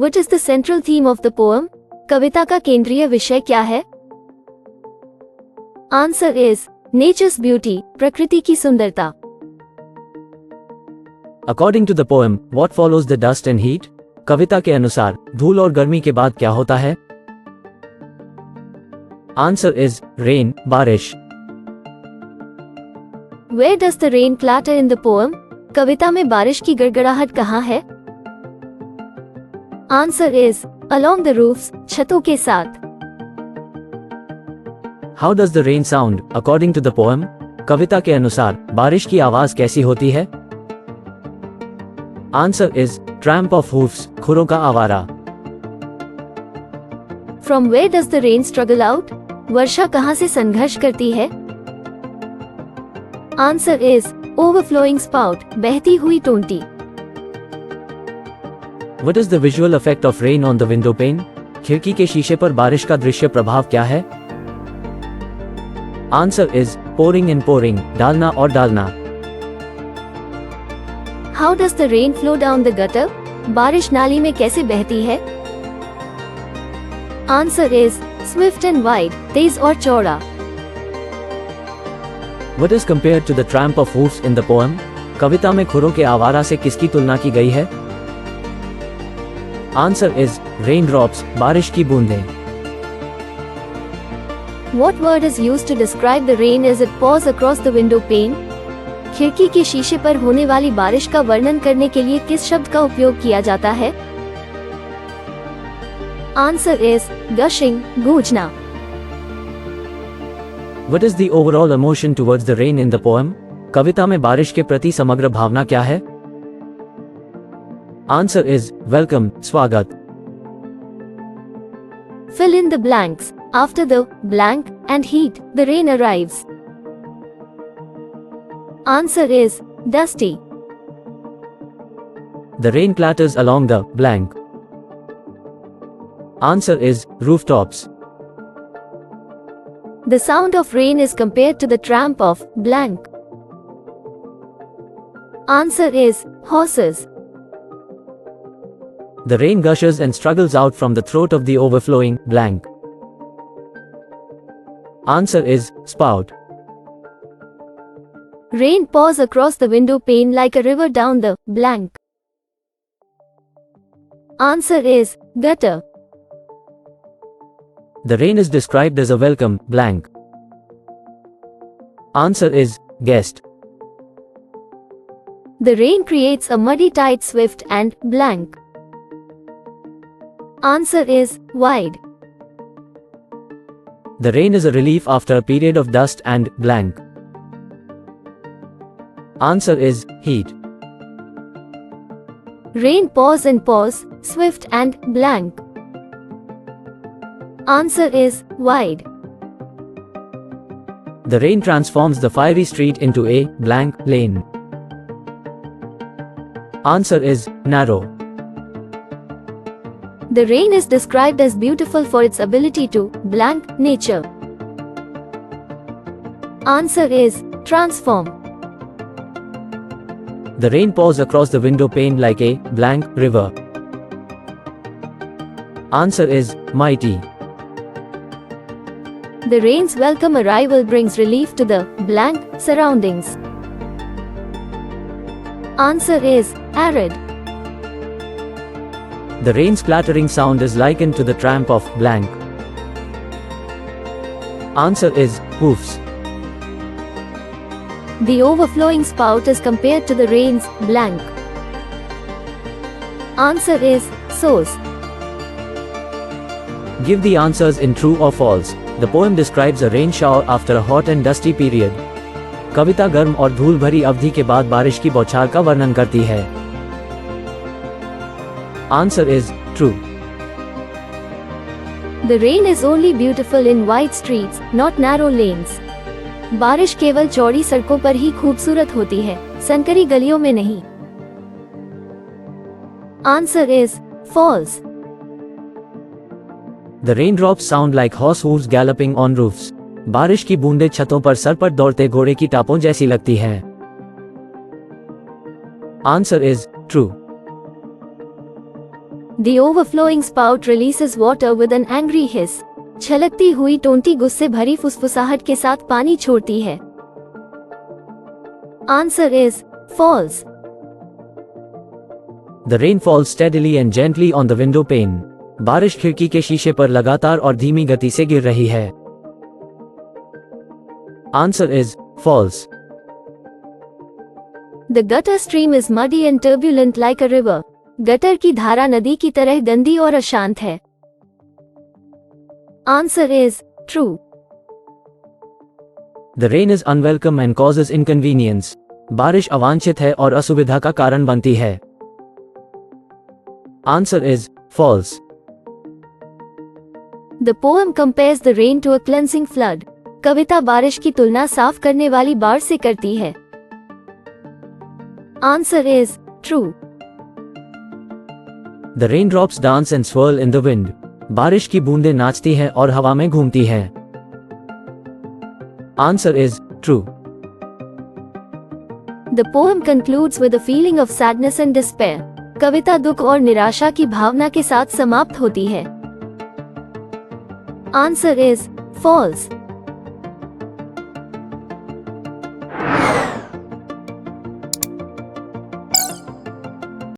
What is the central theme of the poem? कविता का केंद्रीय विषय क्या है? Answer is nature's beauty, प्रकृति की सुंदरता. According to the poem, what follows the dust and heat? कविता के अनुसार धूल और गर्मी के बाद क्या होता है? Answer is rain, बारिश. Where does the rain clatter in the poem? कविता में बारिश की गड़गड़ाहट कहाँ है? Answer is along the roofs, छतों के साथ. How does the rain sound, according to the poem? कविता के अनुसार बारिश की आवाज कैसी होती है? Answer is tramp of hoofs, खुरों का आवारा. From where does the rain struggle out? वर्षा कहाँ से संघर्ष करती है? Answer is overflowing spout, बहती हुई टोंटी. What is the visual effect of rain on the window pane? खिड़की के शीशे पर बारिश का दृश्य प्रभाव क्या है? Answer is pouring and pouring, डालना और डालना. How does the rain flow down the gutter? बारिश नाली में कैसे बहती है? Answer is swift and wide, तेज और चौड़ा. What is compared to the tramp of hoofs in the poem? कविता में खुरों के आवारा से किसकी तुलना की गई है? Answer is raindrops, बारिश की बूंदें. What word is used to describe the rain as it pours across the window pane? खिड़की के शीशे पर होने वाली बारिश का वर्णन करने के लिए किस शब्द का उपयोग किया जाता है? Answer is gushing, गूंजना. What is the overall emotion towards the rain in the poem? कविता में बारिश के प्रति समग्र भावना क्या है? Answer is welcome, स्वागत. Fill in the blanks. After the blank and heat, the rain arrives. Answer is dusty. The rain clatters along the blank. Answer is rooftops. The sound of rain is compared to the tramp of blank. Answer is horses. The rain gushes and struggles out from the throat of the overflowing blank. Answer is spout. Rain pours across the window pane like a river down the blank. Answer is gutter. The rain is described as a welcome blank. Answer is guest. The rain creates a muddy tight swift and blank. Answer is wide. The rain is a relief after a period of dust and blank. Answer is heat. Rain pours and pours, swift and blank. Answer is wide. The rain transforms the fiery street into a blank lane. Answer is narrow. The rain is described as beautiful for its ability to blank nature. Answer is transform. The rain pours across the window pane like a blank river. Answer is mighty. The rain's welcome arrival brings relief to the blank surroundings. Answer is arid. The rain's clattering sound is likened to the tramp of blank. Answer is hoofs. The overflowing spout is compared to the rain's blank. Answer is source. Give the answers in true or false. The poem describes a rain shower after a hot and dusty period. कविता गर्म और धूल भरी अवधि के बाद बारिश की बौछार का वर्णन करती है. Answer is true. The rain is only beautiful in wide streets, not narrow lanes. बारिश केवल चौड़ी सड़कों पर ही खूबसूरत होती है, संकरी गलियों में नहीं. Answer is false. The raindrops sound like horse hooves galloping on roofs. बारिश की बूंदें छतों पर सर पर दौड़ते घोड़े की टापों जैसी लगती हैं. Answer is true. The overflowing spout releases water with an angry hiss. छलकती हुई टोंटी गुस्से भरी फुसफुसाहट के साथ पानी छोड़ती है. Answer is false. The rain falls steadily and gently on the window pane. बारिश खिड़की के शीशे पर लगातार और धीमी गति से गिर रही है. Answer is false. The gutter stream is muddy and turbulent like a river. Gutter की धारा नदी की तरह गंदी और अशांत है. Answer is true. The rain is unwelcome and causes inconvenience. बारिश अवांछित है और असुविधा का कारण बनती है. Answer is false. The poem compares the rain to a cleansing flood. कविता बारिश की तुलना साफ करने वाली बाढ़ से करती है. Answer is true. The raindrops dance and swirl in the wind. बारिश की बूंदें नाचती हैं और हवा में घूमती हैं. Answer is true. The poem concludes with a feeling of sadness and despair. कविता दुख और निराशा की भावना के साथ समाप्त होती है. Answer is false.